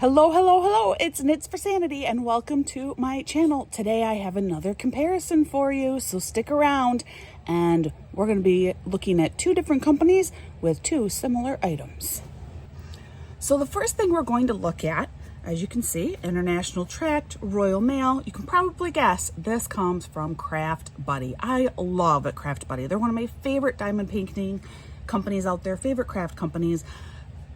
Hello, hello, hello. It's Knits for Sanity and welcome to my channel. Today I have another comparison for you, so stick around and we're going to be looking at two different companies with two similar items. So the first thing we're going to look at, as you can see, International Tract Royal Mail. You can probably guess this comes from craftbuddy. I love craftbuddy. They're one of my favorite diamond painting companies out there, favorite craft companies.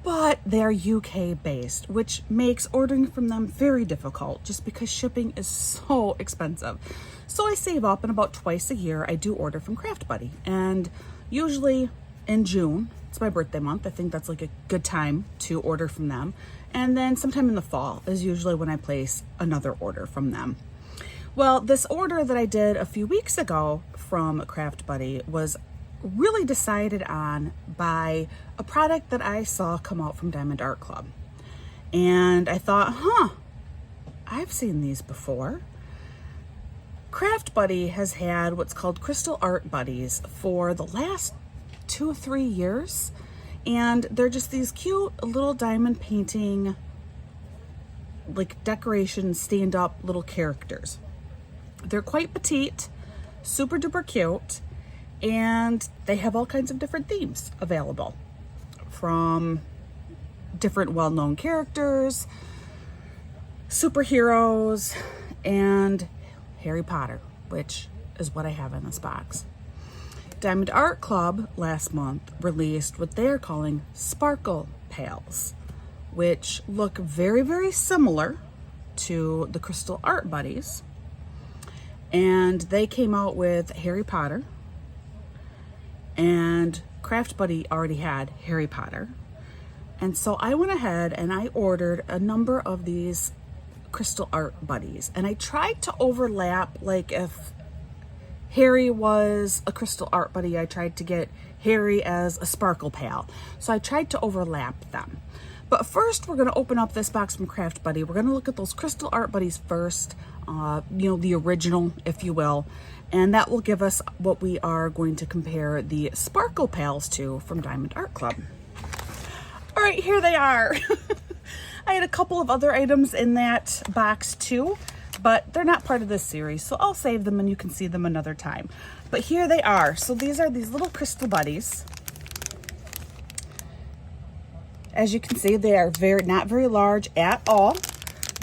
But they're UK based, which makes ordering from them very difficult just because shipping is so expensive. So I save up, and about twice a year I do order from craftbuddy, and usually in June, it's my birthday month. I think that's like a good time to order from them. And then sometime in the fall is usually when I place another order from them. Well, this order that I did a few weeks ago from craftbuddy was really decided on by a product that I saw come out from diamondartclub. And I thought, I've seen these before. craftbuddy has had what's called crystal art buddies for the last 2 or 3 years. And they're just these cute little diamond painting, like decoration, stand up little characters. They're quite petite, super duper cute. And they have all kinds of different themes available, from different well-known characters, superheroes, and Harry Potter, which is what I have in this box. Diamond Art Club last month released what they're calling sparkle pails, which look very, very similar to the Crystal Art Buddies. And they came out with Harry Potter, and craftbuddy already had Harry Potter. And so I went ahead and I ordered a number of these crystal art buddies, and I tried to overlap, like if Harry was a crystal art buddy, I tried to get Harry as a sparkle pail. So I tried to overlap them. But first we're going to open up this box from craftbuddy. We're going to look at those crystal art buddies first, the original, if you will. And that will give us what we are going to compare the sparkle pails to from Diamond Art Club. All right, here they are. I had a couple of other items in that box too, but they're not part of this series, so I'll save them and you can see them another time. But here they are. So these are these little crystal buddies. As you can see, they are not very large at all.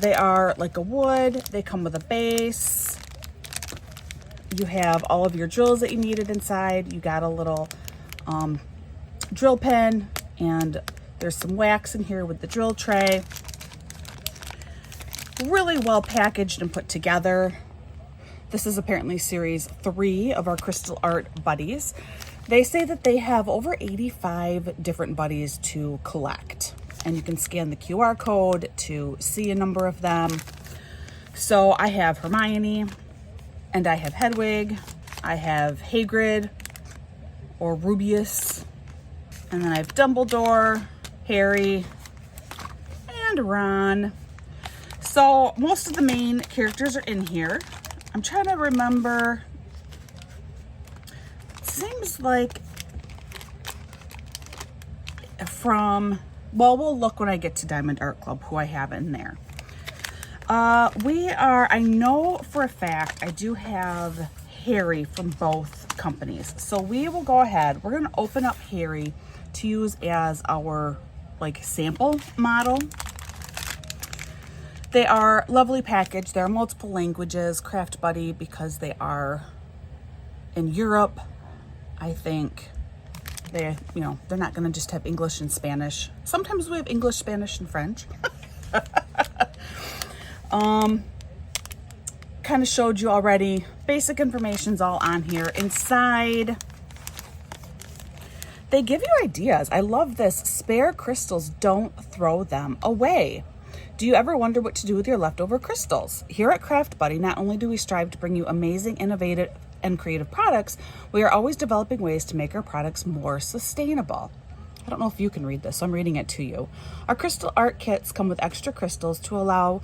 They are like a wood. They come with a base. You have all of your drills that you needed inside. You got a little drill pen, and there's some wax in here with the drill tray. Really well packaged and put together. This is apparently series 3 of our crystal art buddies. They say that they have over 85 different buddies to collect, and you can scan the QR code to see a number of them. So I have Hermione, and I have Hedwig, I have Hagrid or Rubius, and then I have Dumbledore, Harry, and Ron. So most of the main characters are in here. I'm trying to remember. It seems like we'll look when I get to Diamond Art Club who I have in there. I know for a fact I do have Harry from both companies. So we will go ahead. We're going to open up Harry to use as our sample model. They are lovely packaged. There are multiple languages. craftbuddy, because they are in Europe, I think they're not going to just have English and Spanish. Sometimes we have English, Spanish, and French. Kind of showed you already. Basic information's all on here. Inside, they give you ideas. I love this. Spare crystals, don't throw them away. Do you ever wonder what to do with your leftover crystals? Here at craftbuddy, not only do we strive to bring you amazing, innovative, and creative products, we are always developing ways to make our products more sustainable. I don't know if you can read this, so I'm reading it to you. Our crystal art kits come with extra crystals to allow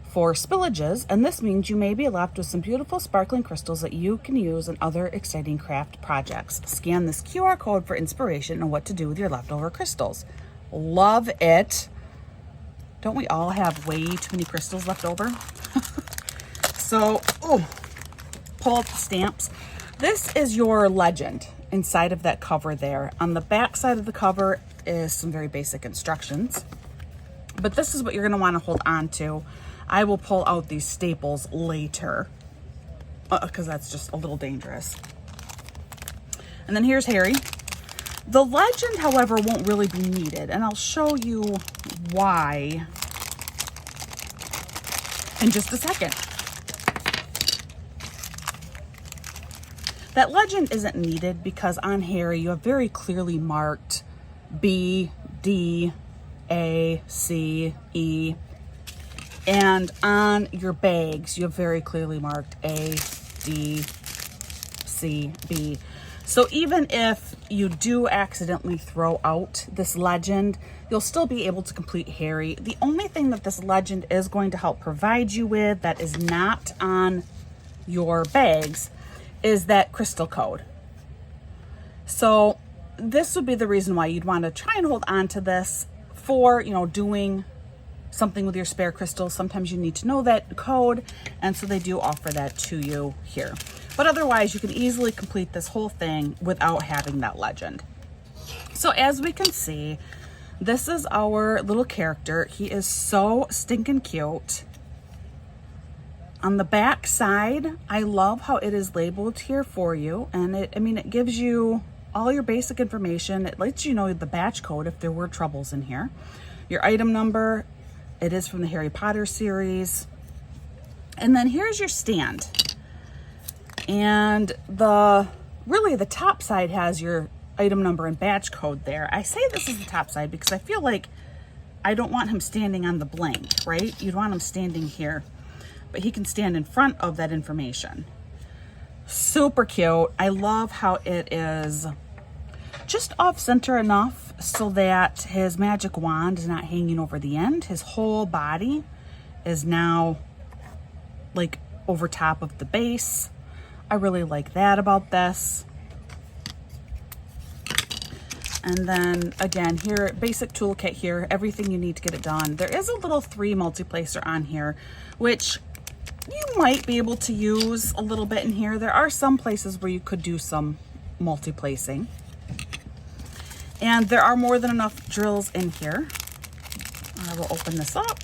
for spillages, and this means you may be left with some beautiful sparkling crystals that you can use in other exciting craft projects. Scan this QR code for inspiration on what to do with your leftover crystals. Love it. Don't we all have way too many crystals left over? So, oh, pull out the stamps. This is your legend inside of that cover there. On the back side of the cover is some very basic instructions, but this is what you're going to want to hold on to. I will pull out these staples later because that's just a little dangerous. And then here's Harry. The legend, however, won't really be needed, and I'll show you why in just a second. That legend isn't needed because on Harry you have very clearly marked B, D, A, C, E. And on your bags you have very clearly marked A, D, C, B. So even if you do accidentally throw out this legend, you'll still be able to complete Harry. The only thing that this legend is going to help provide you with that is not on your bags is that crystal code. So this would be the reason why you'd want to try and hold on to this for, you know, doing something with your spare crystals. Sometimes you need to know that code, and so they do offer that to you here. But otherwise, you can easily complete this whole thing without having that legend. So as we can see, this is our little character. He is so stinking cute. On the back side, I love how it is labeled here for you. And it gives you all your basic information. It lets you know the batch code if there were troubles in here. Your item number, it is from the Harry Potter series. And then here's your stand. And really the top side has your item number and batch code there. I say this is the top side because I feel like I don't want him standing on the blank, right? You'd want him standing here, but he can stand in front of that information. Super cute. I love how it is just off center enough so that his magic wand is not hanging over the end. His whole body is now like over top of the base. I really like that about this. And then again, here, basic toolkit here, everything you need to get it done. There is a little 3 multi-placer on here, which you might be able to use a little bit in here. There are some places where you could do some multi-placing. And there are more than enough drills in here. I will open this up.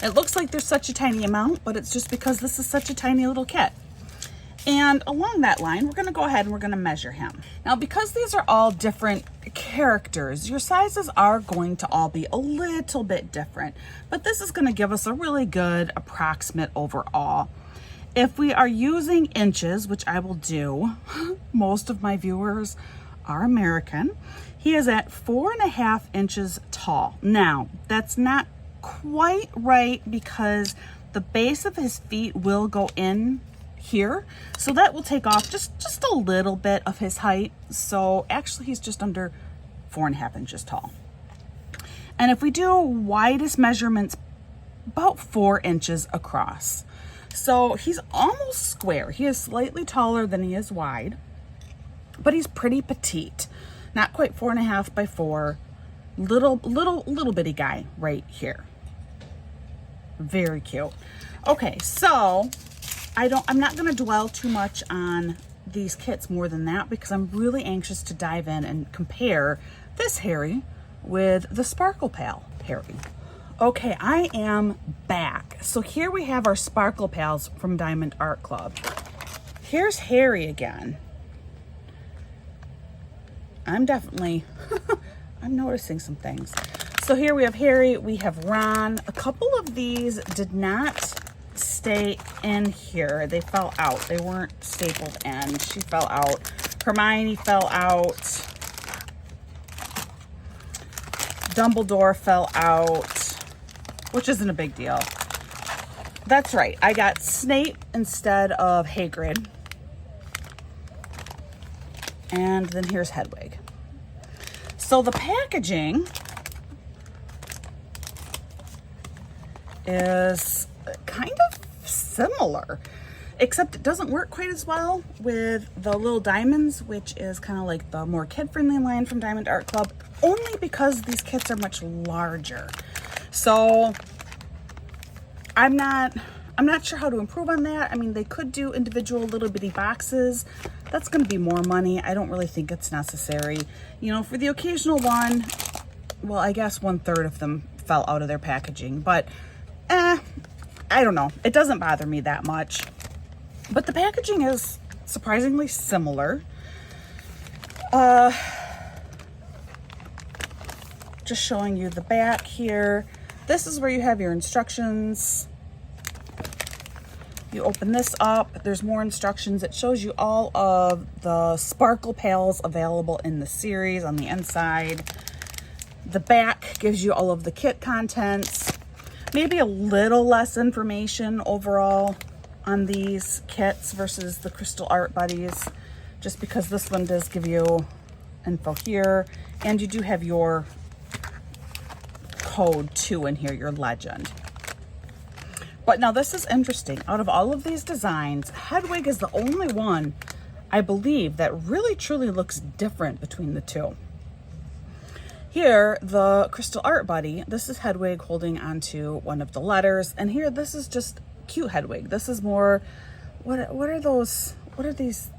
It looks like there's such a tiny amount, but it's just because this is such a tiny little kit. And along that line, we're gonna go ahead and we're gonna measure him. Now, because these are all different characters, your sizes are going to all be a little bit different, but this is gonna give us a really good approximate overall. If we are using inches, which I will do, most of my viewers are American, he is at 4.5 inches tall. Now, that's not quite right because the base of his feet will go in here, so that will take off just a little bit of his height. So actually he's just under 4.5 inches tall. And if we do widest measurements, about 4 inches across. So he's almost square. He is slightly taller than he is wide, but he's pretty petite. Not quite 4.5 by 4. Little bitty guy right here. Very cute. Okay, so I'm not going to dwell too much on these kits more than that because I'm really anxious to dive in and compare this Harry with the Sparkle Pal Harry. Okay, I am back. So here we have our Sparkle Pals from Diamond Art Club. Here's Harry again. I'm definitely I'm noticing some things. So here we have Harry, we have Ron. A couple of these did not stay in here. They fell out. They weren't stapled in. She fell out. Hermione fell out. Dumbledore fell out, which isn't a big deal. That's right. I got Snape instead of Hagrid. And then here's Hedwig. So the packaging is kind of similar. except it doesn't work quite as well with the little diamonds, which is kind of like the more kid-friendly line from Diamond Art Club, only because these kits are much larger. So I'm not sure how to improve on that. I mean, they could do individual little bitty boxes. That's going to be more money. I don't really think it's necessary. You know, for the occasional one, well, I guess 1/3 of them fell out of their packaging, but I don't know. It doesn't bother me that much. But the packaging is surprisingly similar. Just showing you the back here. This is where you have your instructions. You open this up, there's more instructions. It shows you all of the sparkle pals available in the series on the inside. The back gives you all of the kit contents. Maybe a little less information overall on these kits versus the Crystal Art Buddies, just because this one does give you info here, and you do have your code too in here, your legend. But now this is interesting. Out of all of these designs, Hedwig is the only one, I believe, that really truly looks different between the two. Here, the Crystal Art Buddy, this is Hedwig holding onto one of the letters. And here, this is just cute Hedwig. This is more, what are those, what are these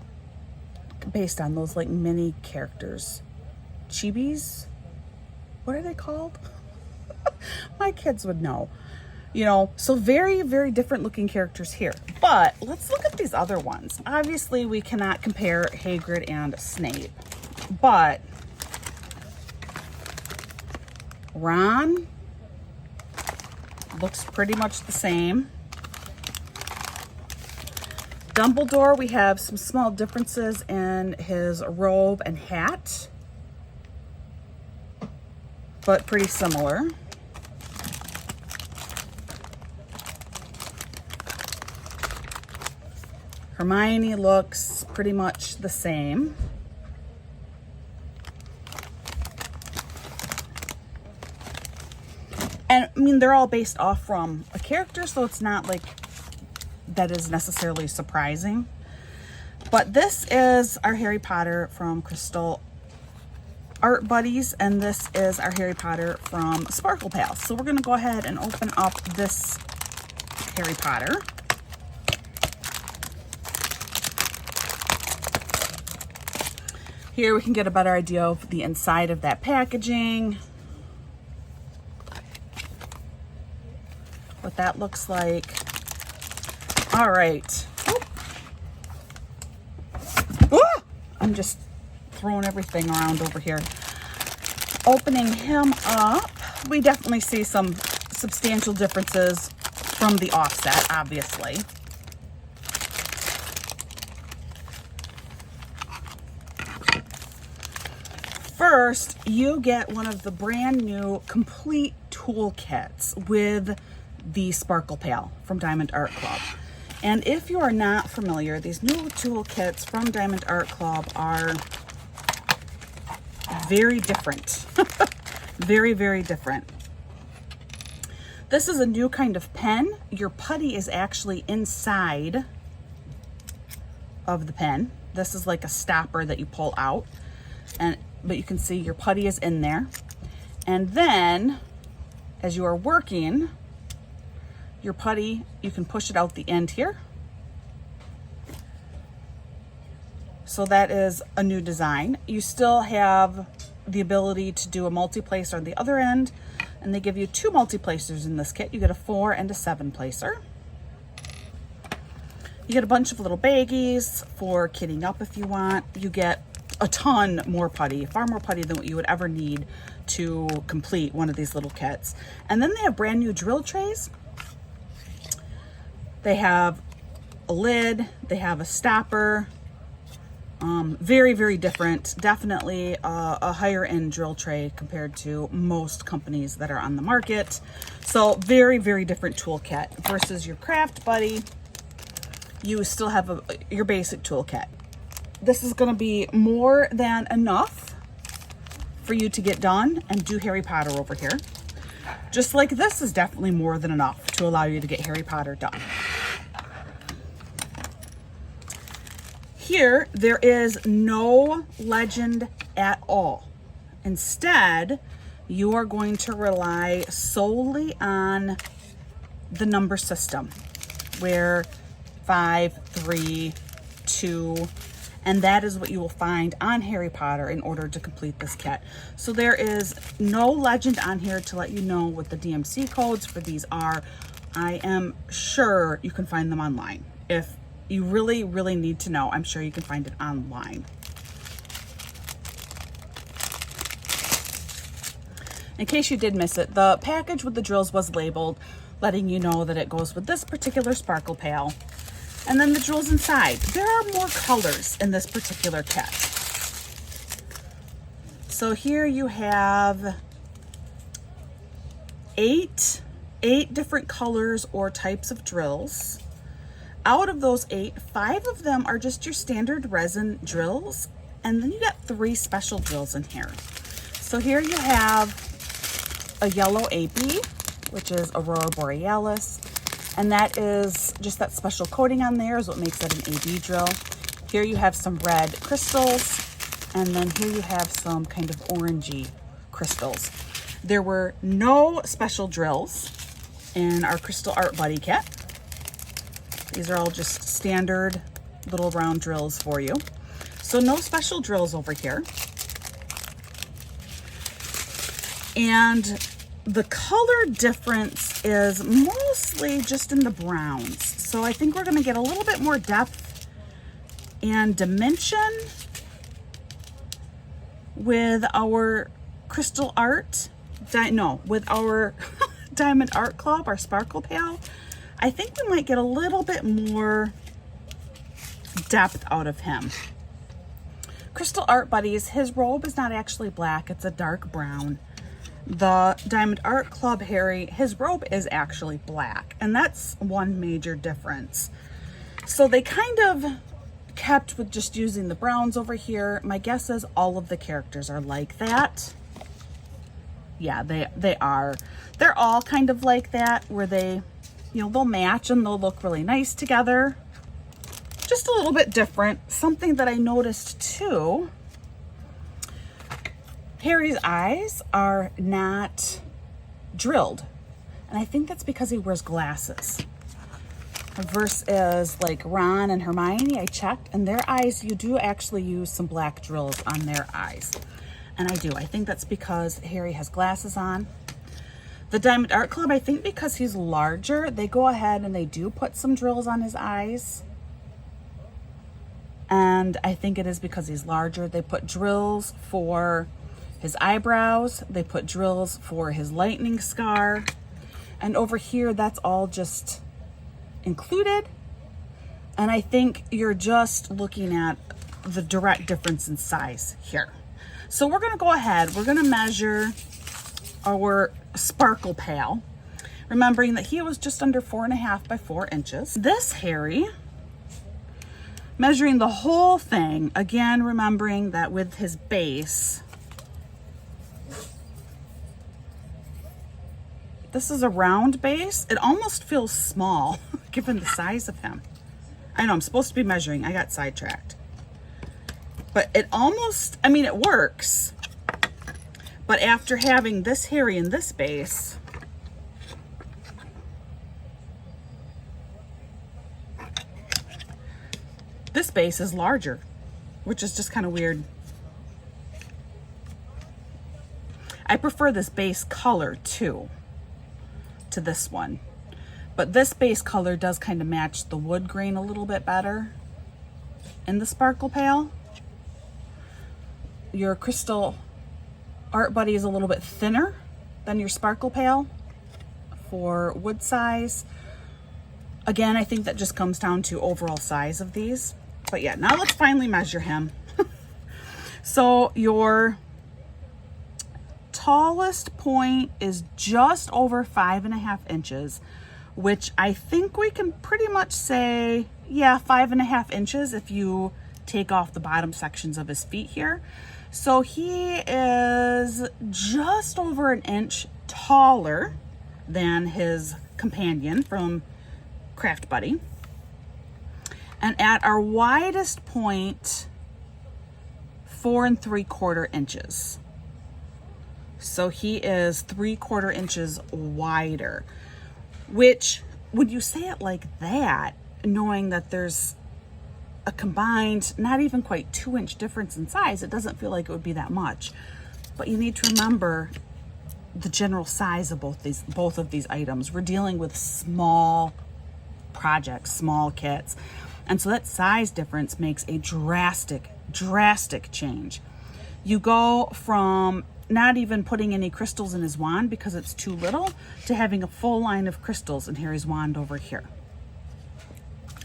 based on? Those like mini characters? Chibis? What are they called? My kids would know. You know, so very, very different looking characters here. But let's look at these other ones. Obviously, we cannot compare Hagrid and Snape, but Ron looks pretty much the same. Dumbledore, we have some small differences in his robe and hat, but pretty similar. Hermione looks pretty much the same. And I mean, they're all based off from a character, so it's not like that is necessarily surprising. But this is our Harry Potter from Crystal Art Buddies, and this is our Harry Potter from Sparkle Pals. So we're gonna go ahead and open up this Harry Potter. Here we can get a better idea of the inside of that packaging, what that looks like. All right. Oh, I'm just throwing everything around over here. Opening him up, we definitely see some substantial differences from the offset, obviously. First, you get one of the brand new complete toolkits with the Sparkle Pal from Diamond Art Club. And if you are not familiar, these new toolkits from Diamond Art Club are very different. Very, very different. This is a new kind of pen. Your putty is actually inside of the pen. This is like a stopper that you pull out, but you can see your putty is in there. And then as you are working your putty, you can push it out the end here. So that is a new design. You still have the ability to do a multi-placer on the other end, and they give you 2 multi-placers in this kit. You get a 4 and a 7 placer. You get a bunch of little baggies for kitting up if you want. You get a ton more putty, far more putty than what you would ever need to complete one of these little kits. And then they have brand new drill trays. They have a lid, they have a stopper. Very, very different. Definitely a higher end drill tray compared to most companies that are on the market. So very, very different toolkit versus your Craft Buddy. You still have your basic toolkit. This is going to be more than enough for you to get done and do Harry Potter over here. Just like this is definitely more than enough to allow you to get Harry Potter done. here, there is no legend at all. Instead, you are going to rely solely on the number system, where 5, 3, 2, and that is what you will find on Harry Potter in order to complete this kit. So there is no legend on here to let you know what the DMC codes for these are. I am sure you can find them online. If you really, really need to know, I'm sure you can find it online. In case you did miss it, the package with the drills was labeled, letting you know that it goes with this particular sparkle pail. And then the drills inside. There are more colors in this particular kit. So here you have eight different colors or types of drills. Out of those 8, 5 of them are just your standard resin drills, and then you got 3 special drills in here. So here you have a yellow AP, which is Aurora Borealis, and that is just that special coating on there is what makes it an AB drill. Here you have some red crystals, and then here you have some kind of orangey crystals. There were no special drills in our Crystal Art Buddy kit. These are all just standard little round drills for you. So no special drills over here. And the color difference is mostly just in the browns. So I think we're gonna get a little bit more depth and dimension with our Crystal Art, with our Diamond Art Club, our Sparkle Pail. I think we might get a little bit more depth out of him. Crystal Art Buddies, his robe is not actually black, it's a dark brown. The Diamond Art Club Harry, his robe is actually black, and that's one major difference. So they kind of kept with just using the browns over here. My guess is all of the characters are like that. Yeah, they are. They're all kind of like that, where they, you know, they'll match and they'll look really nice together. Just a little bit different. Something that I noticed too, Harry's eyes are not drilled. And I think that's because he wears glasses. Versus like Ron and Hermione, I checked, and their eyes, you do actually use some black drills on their eyes. And I do. I think that's because Harry has glasses on. The Diamond Art Club, I think because he's larger, they go ahead and they do put some drills on his eyes. And I think it is because he's larger. They put drills for his eyebrows. They put drills for his lightning scar. And over here, that's all just included. And I think you're just looking at the direct difference in size here. So we're gonna go ahead, we're gonna measure our Sparkle Pail, remembering that he was just under 4.5 by 4 inches. This Harry, measuring the whole thing, again, remembering that with his base, this is a round base. It almost feels small given the size of him. I know I'm supposed to be measuring, I got sidetracked. But it almost, I mean, it works. But after having this Harry in this base, this base is larger, which is just kind of weird. I prefer this base color too to this one. But this base color does kind of match the wood grain a little bit better in the Sparkle Pail. Your Crystal Art Buddy is a little bit thinner than your Sparkle Pail for wood size. Again, I think that just comes down to overall size of these. But yeah, now let's finally measure him. So your tallest point is just over 5.5 inches, which I think we can pretty much say, yeah, 5.5 inches if you take off the bottom sections of his feet here. So he is just over 1 inch taller than his companion from Craft Buddy. And at our widest point, 4 3/4 inches. So he is 3/4 inches wider, which when you say it like that, knowing that there's a combined, not even quite 2-inch difference in size, it doesn't feel like it would be that much. But you need to remember the general size of both of these items. We're dealing with small projects, small kits. And so that size difference makes a drastic change. You go from not even putting any crystals in his wand because it's too little to having a full line of crystals in his wand over here.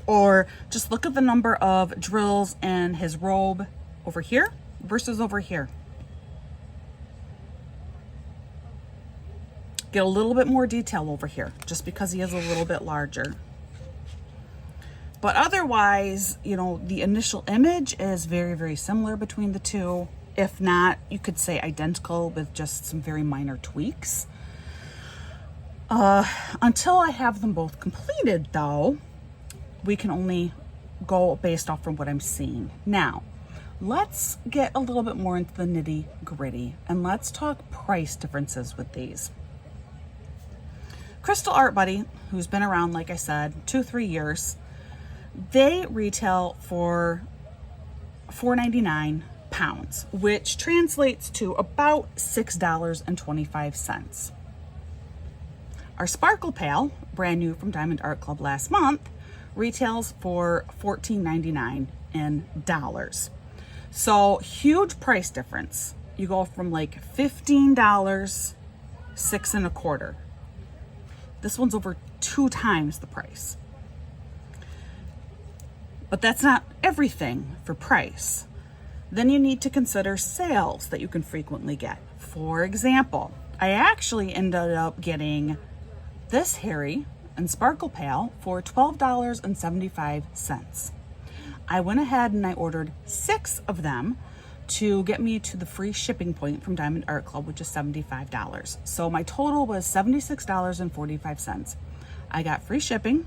Or just look at the number of drills in his robe over here versus over here. Get a little bit more detail over here just because he is a little bit larger. But otherwise, you know, the initial image is very, very similar between the two. If not, you could say identical with just some very minor tweaks. Until I have them both completed, though, we can only go based off from what I'm seeing. Now, let's get a little bit more into the nitty-gritty, and let's talk price differences with these. Crystal Art Buddy, who's been around, like I said, 2-3 years, they retail for $4.99 pounds, which translates to about $6.25. Our Sparkle Pail, brand new from Diamond Art Club last month, retails for $14.99 in dollars. So huge price difference. You go from like $15, 6 1/4. This one's over 2 times the price. But that's not everything for price. Then you need to consider sales that you can frequently get. For example, I actually ended up getting this Harry and Sparkle Pail for $12.75. I went ahead and I ordered 6 of them to get me to the free shipping point from Diamond Art Club, which is $75. So my total was $76.45. I got free shipping,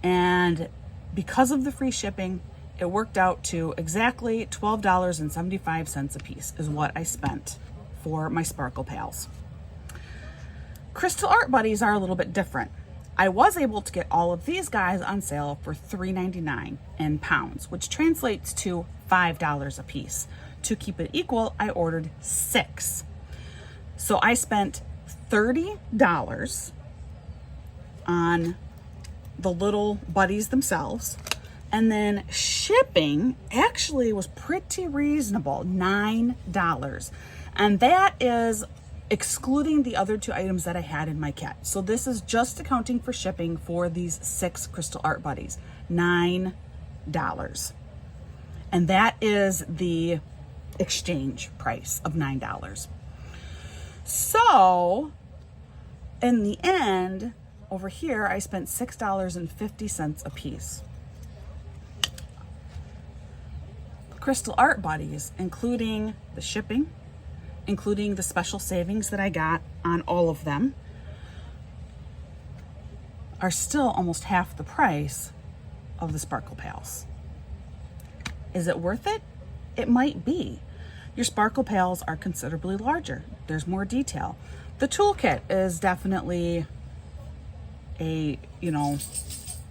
and because of the free shipping, it worked out to exactly $12.75 a piece is what I spent for my Sparkle Pails. Crystal Art Buddies are a little bit different. I was able to get all of these guys on sale for $3.99 in pounds, which translates to $5 a piece. To keep it equal, I ordered 6. So I spent $30 on the little buddies themselves, and then shipping actually was pretty reasonable, $9. And that is excluding the other 2 items that I had in my kit. So this is just accounting for shipping for these 6 Crystal Art Buddies, $9. And that is the exchange price of $9. So in the end, over here, I spent $6.50 a piece. Crystal Art Buddies, including the shipping, including the special savings that I got on all of them, are still almost half the price of the Sparkle Pails. Is it worth it? It might be. Your Sparkle Pails are considerably larger. There's more detail. The toolkit is definitely a,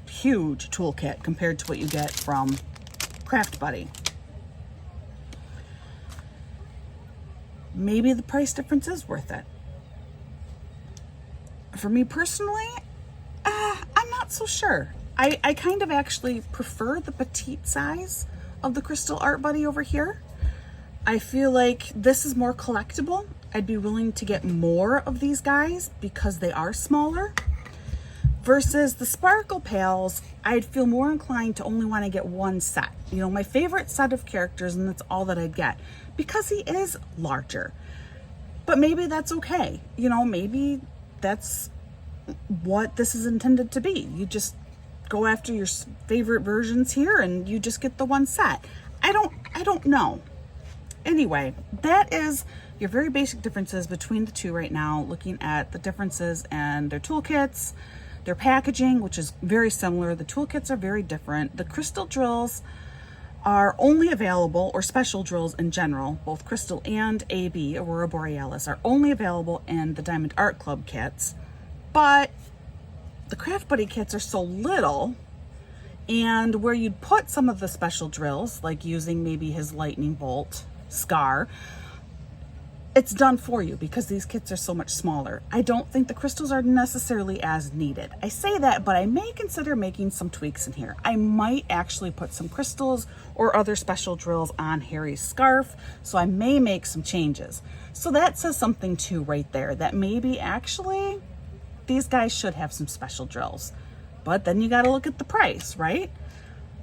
huge toolkit compared to what you get from craftbuddy. Maybe the price difference is worth it. For me personally, I'm not so sure. I kind of actually prefer the petite size of the Crystal Art Buddy over here. I feel like this is more collectible. I'd be willing to get more of these guys because they are smaller. Versus the Sparkle Pails, I'd feel more inclined to only want to get one set. My favorite set of characters, and that's all that I'd get. Because he is larger. But maybe that's okay. Maybe that's what this is intended to be. You just go after your favorite versions here and you just get the one set. I don't know. Anyway, that is your very basic differences between the two right now, looking at the differences and their toolkits, Their packaging, which is very similar, the toolkits are very different. The crystal drills are only available, or special drills in general, both crystal and AB, Aurora Borealis, are only available in the Diamond Art Club kits. But the Craft Buddy kits are so little, and where you'd put some of the special drills, like using maybe his lightning bolt scar, it's done for you because these kits are so much smaller. I don't think the crystals are necessarily as needed. I say that, but I may consider making some tweaks in here. I might actually put some crystals or other special drills on Harry's scarf, so I may make some changes. So that says something too right there, that maybe actually these guys should have some special drills. But then you got to look at the price, right?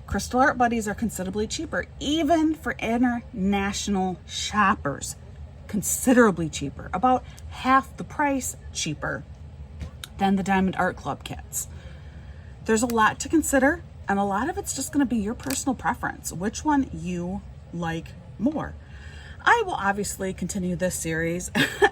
Crystal Art Buddies are considerably cheaper, even for international shoppers. Considerably cheaper, about half the price cheaper than the Diamond Art Club kits. There's a lot to consider, and a lot of it's just going to be your personal preference, which one you like more. I will obviously continue this series.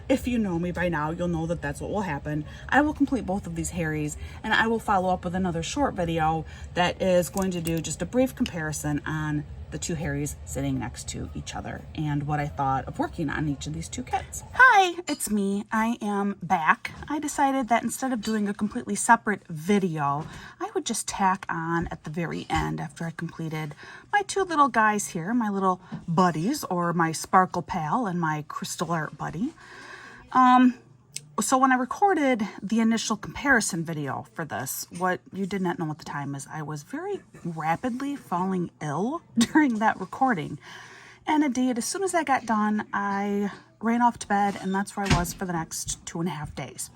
If you know me by now, you'll know that that's what will happen. I will complete both of these Harrys, and I will follow up with another short video that is going to do just a brief comparison on the two Harrys sitting next to each other and what I thought of working on each of these two kits. Hi, it's me. I am back. I decided that instead of doing a completely separate video, I would just tack on at the very end after I completed my two little guys here, my little buddies, or my Sparkle Pal and my Crystal Art Buddy. So when I recorded the initial comparison video for this, what you did not know at the time is I was very rapidly falling ill during that recording. And indeed, as soon as I got done, I ran off to bed, and that's where I was for the next 2.5 days.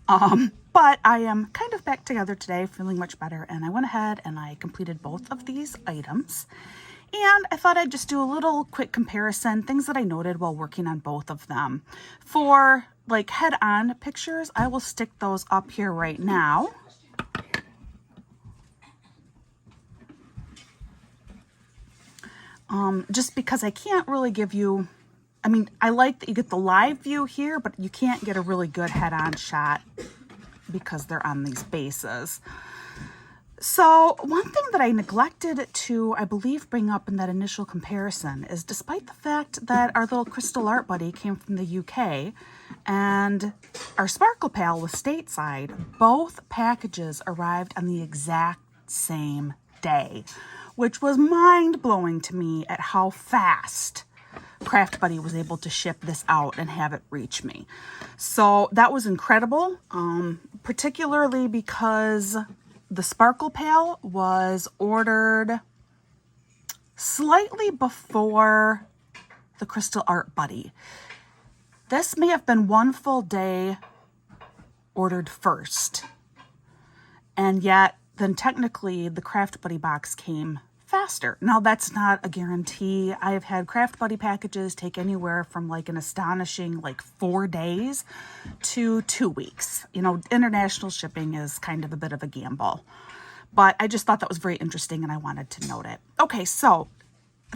But I am kind of back together today, feeling much better, and I went ahead and I completed both of these items. And I thought I'd just do a little quick comparison, things that I noted while working on both of them. For like head-on pictures, I will stick those up here right now. Just because I can't really give you, I mean, I like that you get the live view here, but you can't get a really good head-on shot because they're on these bases. So one thing that I neglected to, I believe, bring up in that initial comparison is despite the fact that our little Crystal Art Buddy came from the UK and our Sparkle Pal was stateside, both packages arrived on the exact same day, which was mind-blowing to me at how fast Craft Buddy was able to ship this out and have it reach me. So that was incredible, particularly because the Sparkle Pal was ordered slightly before the Crystal Art Buddy. This may have been one full day ordered first. And yet, then technically, the Craft Buddy box came faster. Now, that's not a guarantee. I have had Craft Buddy packages take anywhere from like an astonishing 4 days to 2 weeks. You know, international shipping is kind of a bit of a gamble. But I just thought that was very interesting and I wanted to note it. Okay, so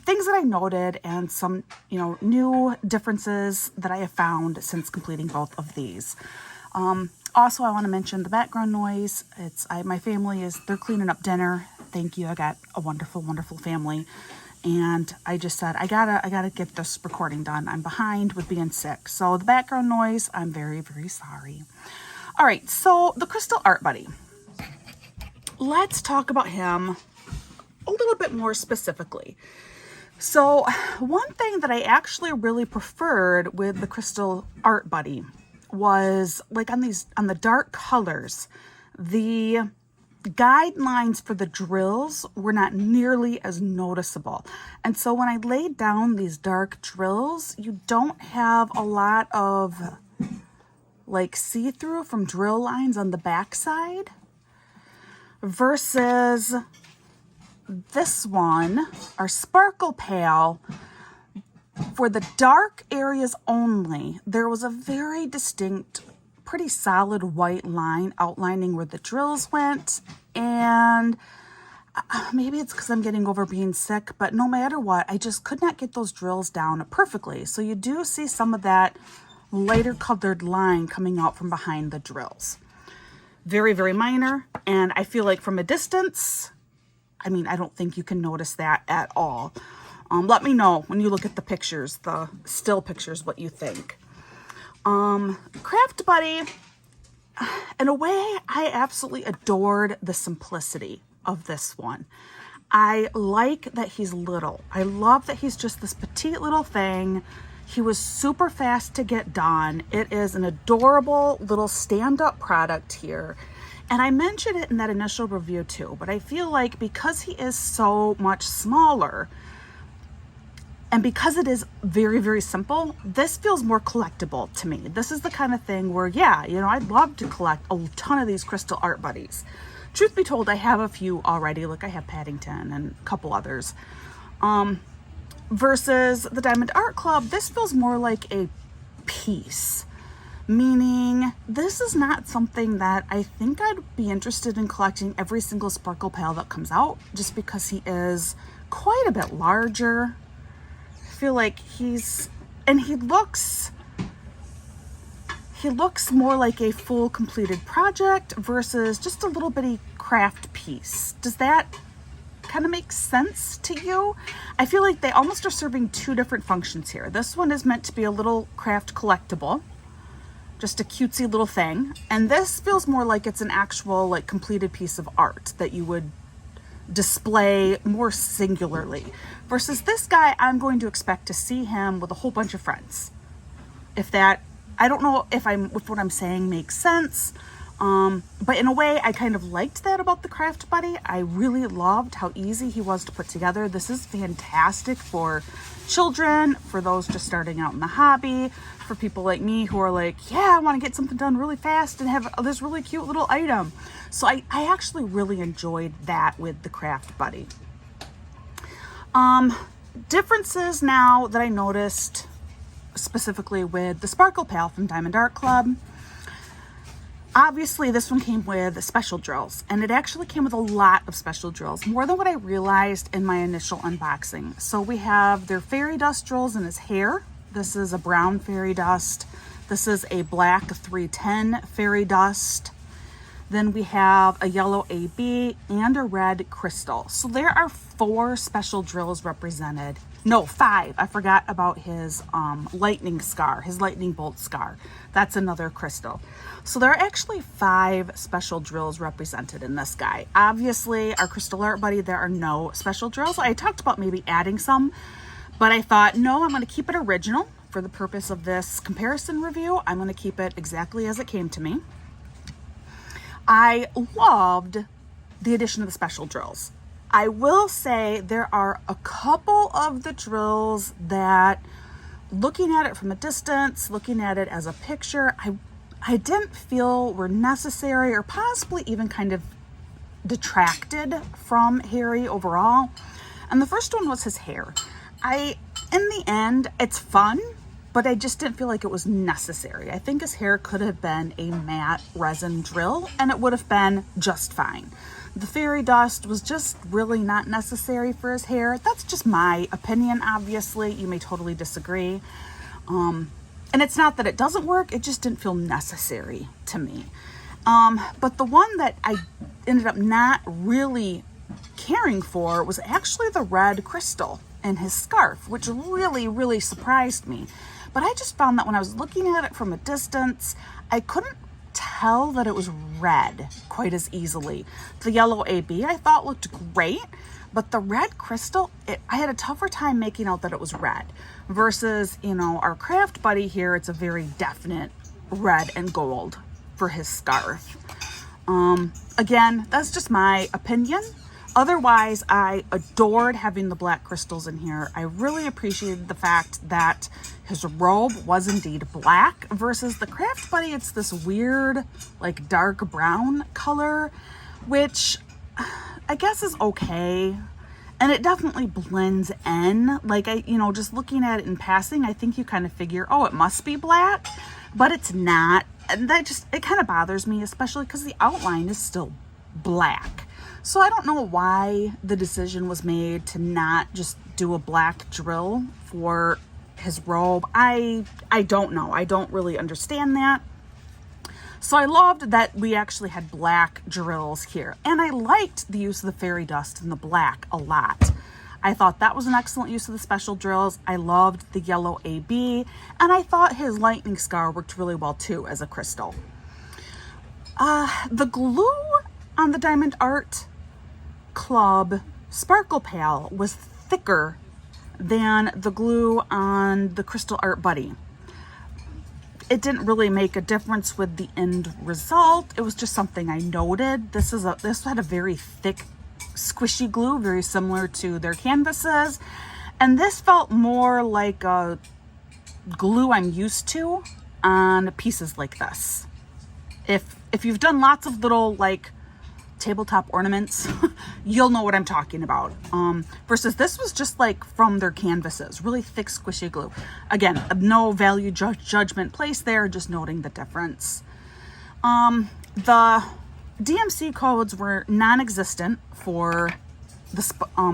things that I noted and some, new differences that I have found since completing both of these. Also, I want to mention the background noise. My family they're cleaning up dinner. Thank you. I got a wonderful, wonderful family. And I just said, I gotta get this recording done. I'm behind with being sick. So the background noise, I'm very, very sorry. All right. So the Crystal Art Buddy. Let's talk about him a little bit more specifically. So one thing that I actually really preferred with the Crystal Art Buddy was on the dark colors, the guidelines for the drills were not nearly as noticeable. And so when I laid down these dark drills, you don't have a lot of see-through from drill lines on the backside versus this one, our Sparkle Pal. For the dark areas only, there was a very distinct, pretty solid white line outlining where the drills went. And maybe it's because I'm getting over being sick, but no matter what, I just could not get those drills down perfectly. So you do see some of that lighter colored line coming out from behind the drills. very, very minor. And I feel like from a distance, I mean, I don't think you can notice that at all. Let me know when you look at the pictures, the still pictures, what you think. Craft Buddy, in a way, I absolutely adored the simplicity of this one. I like that he's little. I love that he's just this petite little thing. He was super fast to get done. It is an adorable little stand-up product here. And I mentioned it in that initial review too, but I feel like because he is so much smaller, and because it is very, very simple, this feels more collectible to me. This is the kind of thing where, yeah, you know, I'd love to collect a ton of these crystal art buddies. Truth be told, I have a few already. Like I have Paddington and a couple others. Versus the Diamond Art Club, this feels more like a piece. Meaning, this is not something that I think I'd be interested in collecting every single sparkle pail that comes out, just because he is quite a bit larger. I feel like he looks more like a full completed project versus just a little bitty craft piece. Does that kind of make sense to you? I feel like they almost are serving two different functions here. This one is meant to be a little craft collectible, just a cutesy little thing. And this feels more like it's an actual like completed piece of art that you would display more singularly. Versus this guy, I'm going to expect to see him with a whole bunch of friends. I don't know if what I'm saying makes sense. But in a way, I kind of liked that about the Craft Buddy. I really loved how easy he was to put together. This is fantastic for children, for those just starting out in the hobby, for people like me who are like, yeah, I want to get something done really fast and have this really cute little item. So I actually really enjoyed that with the Craft Buddy. Differences now that I noticed specifically with the Sparkle Pail from Diamond Art Club. Obviously, this one came with special drills, and it actually came with a lot of special drills, more than what I realized in my initial unboxing. So we have their fairy dust drills in his hair. This is a brown fairy dust. This is a black 310 fairy dust. Then we have a yellow AB and a red crystal. So there are 4 special drills represented. No, 5. I forgot about his lightning scar, his lightning bolt scar. That's another crystal. So there are actually 5 special drills represented in this guy. Obviously, our Crystal Art Buddy, there are no special drills. I talked about maybe adding some, but I thought, no, I'm going to keep it original for the purpose of this comparison review. I'm going to keep it exactly as it came to me. I loved the addition of the special drills. I will say there are a couple of the drills that, looking at it from a distance, looking at it as a picture, I didn't feel were necessary or possibly even kind of detracted from Harry overall. And the first one was his hair. In the end, it's fun, but I just didn't feel like it was necessary. I think his hair could have been a matte resin drill and it would have been just fine. The fairy dust was just really not necessary for his hair. That's just my opinion, obviously. You may totally disagree. And it's not that it doesn't work, it just didn't feel necessary to me. But the one that I ended up not really caring for was actually the red crystal in his scarf, which really, really surprised me. But I just found that when I was looking at it from a distance, I couldn't tell that it was red quite as easily. The yellow AB I thought looked great, but the red crystal, I had a tougher time making out that it was red. Versus, you know, our Craft Buddy here, it's a very definite red and gold for his scarf. Again, that's just my opinion. Otherwise, I adored having the black crystals in here. I really appreciated the fact that his robe was indeed black versus the Craft Buddy. It's this weird, like dark brown color, which I guess is okay. And it definitely blends in. Like, just looking at it in passing, I think you kind of figure, oh, it must be black, but it's not. And it kind of bothers me, especially because the outline is still black. So I don't know why the decision was made to not just do a black drill for his robe. I don't know. I don't really understand that. So I loved that we actually had black drills here. And I liked the use of the fairy dust and the black a lot. I thought that was an excellent use of the special drills. I loved the yellow AB, and I thought his lightning scar worked really well too as a crystal. The glue on the Diamond Art Club Sparkle Pal was thicker than the glue on the Crystal Art Buddy. It didn't really make a difference with the end result. It was just something I noted. This had a very thick, squishy glue, very similar to their canvases. And this felt more like a glue I'm used to on pieces like this. If you've done lots of little like tabletop ornaments, you'll know what I'm talking about. Versus this was just like from their canvases, really thick, squishy glue. Again, no value judgment placed there, just noting the difference. The DMC codes were non-existent for the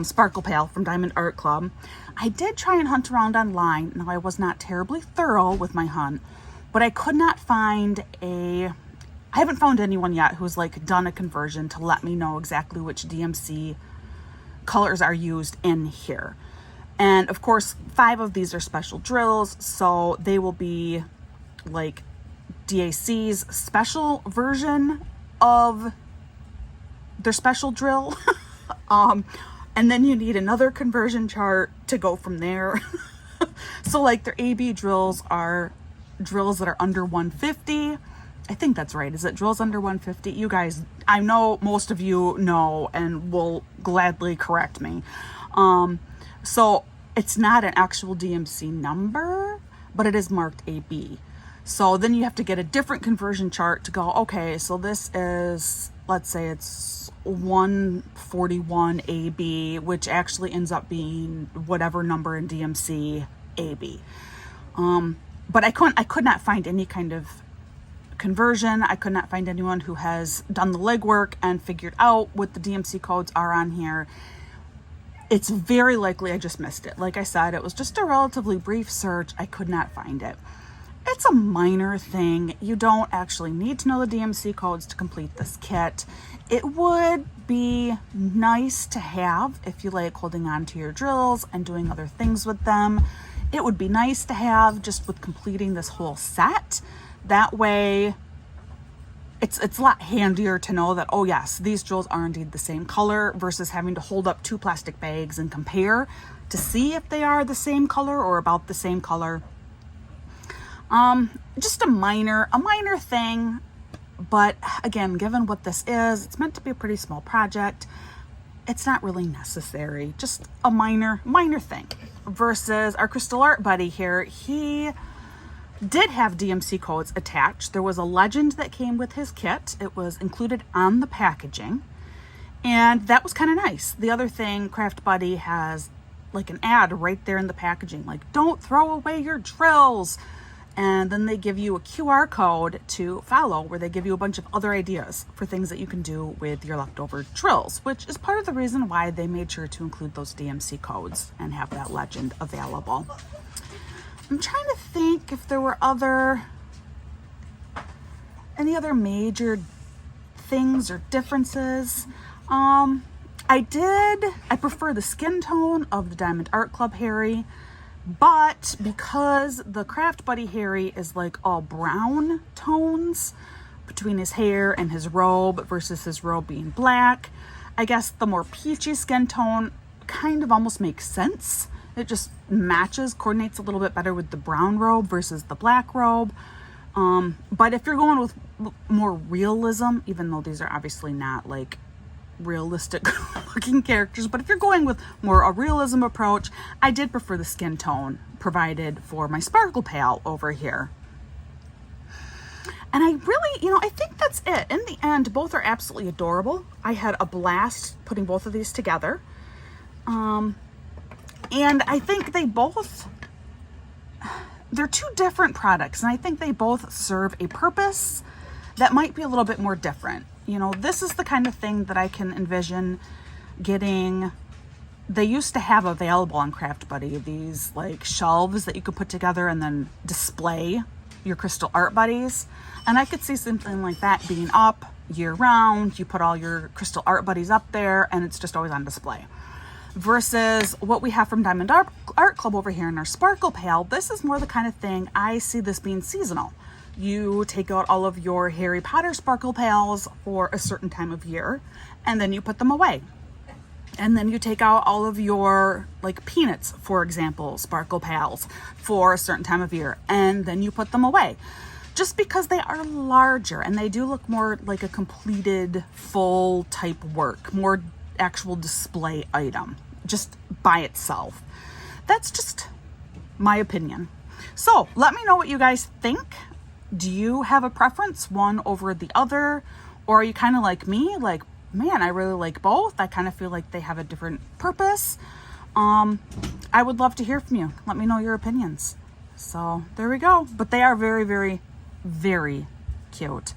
Sparkle Pal from Diamond Art Club. I did try and hunt around online. Now, I was not terribly thorough with my hunt, but I could not find I haven't found anyone yet who's like done a conversion to let me know exactly which DMC colors are used in here. And of course, 5 of these are special drills, so they will be like DAC's special version of their special drill. And then you need another conversion chart to go from there. So like their AB drills are drills that are under 150. I think that's right. Is it drills under 150? You guys, I know most of you know and will gladly correct me. So it's not an actual DMC number, but it is marked AB. So then you have to get a different conversion chart to go, okay, so this is, let's say it's 141 AB, which actually ends up being whatever number in DMC AB. But I could not find any kind of conversion. I could not find anyone who has done the legwork and figured out what the DMC codes are on here. It's very likely I just missed it. Like I said, it was just a relatively brief search. I could not find it. It's a minor thing. You don't actually need to know the DMC codes to complete this kit. It would be nice to have if you like holding on to your drills and doing other things with them. It would be nice to have just with completing this whole set. That way, it's a lot handier to know that, oh yes, these drills are indeed the same color versus having to hold up 2 plastic bags and compare to see if they are the same color or about the same color. Just a minor thing, but again, given what this is, it's meant to be a pretty small project. It's not really necessary, just a minor thing. Versus our Crystal Art Buddy here, he did have DMC codes attached. There was a legend that came with his kit. It was included on the packaging, and that was kind of nice. The other thing, craftbuddy has like an ad right there in the packaging, like don't throw away your drills. And then they give you a QR code to follow where they give you a bunch of other ideas for things that you can do with your leftover drills, which is part of the reason why they made sure to include those DMC codes and have that legend available. I'm trying to think if there were any other major things or differences. I prefer the skin tone of the Diamond Art Club Harry, but because the Craft Buddy Harry is like all brown tones between his hair and his robe versus his robe being black, I guess the more peachy skin tone kind of almost makes sense. It just coordinates a little bit better with the brown robe versus the black robe. But if you're going with more realism, even though these are obviously not like realistic looking characters, but if you're going with more a realism approach, I did prefer the skin tone provided for my Sparkle Pal over here. And I really, I think that's it. In the end, both are absolutely adorable. I had a blast putting both of these together. And I think they're 2 different products, and I think they both serve a purpose that might be a little bit more different. This is the kind of thing that I can envision getting. They used to have available on Craft Buddy these like shelves that you could put together and then display your crystal art buddies. And I could see something like that being up year round. You put all your crystal art buddies up there and it's just always on display. Versus what we have from Diamond Art Club over here in our Sparkle Pail. This is more the kind of thing, I see this being seasonal. You take out all of your Harry Potter Sparkle Pails for a certain time of year, and then you put them away. And then you take out all of your, like Peanuts, for example, Sparkle Pails for a certain time of year, and then you put them away. Just because they are larger and they do look more like a completed full type work, more actual display item, just by itself. That's just my opinion. So let me know what you guys think. Do you have a preference, one over the other? Or are you kind of like me, like, man, I really like both. I kind of feel like they have a different purpose. I would love to hear from you. Let me know your opinions. So there we go. But they are very, very, very cute.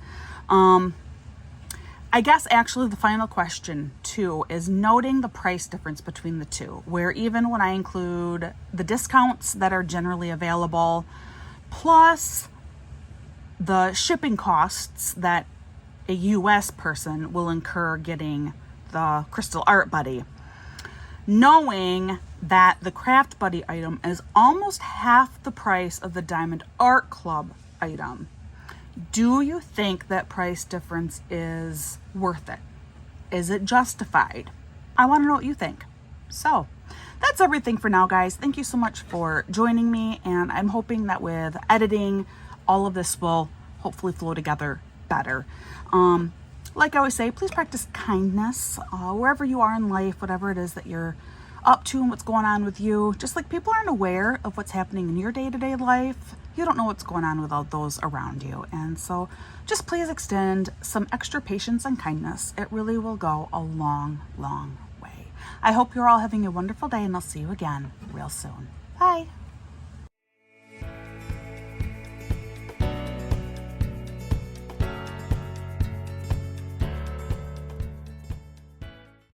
I guess actually the final question too is noting the price difference between the two, where even when I include the discounts that are generally available, plus the shipping costs that a US person will incur getting the Crystal Art Buddy, knowing that the Craft Buddy item is almost half the price of the Diamond Art Club item. Do you think that price difference is worth it? Is it justified? I want to know what you think. So that's everything for now, guys. Thank you so much for joining me, and I'm hoping that with editing, all of this will hopefully flow together better. Like I always say, please practice kindness wherever you are in life, whatever it is that you're up to and what's going on with you. Just like people aren't aware of what's happening in your day-to-day life, you don't know what's going on with all those around you. And so just please extend some extra patience and kindness. It really will go a long, long way. I hope you're all having a wonderful day, and I'll see you again real soon. Bye.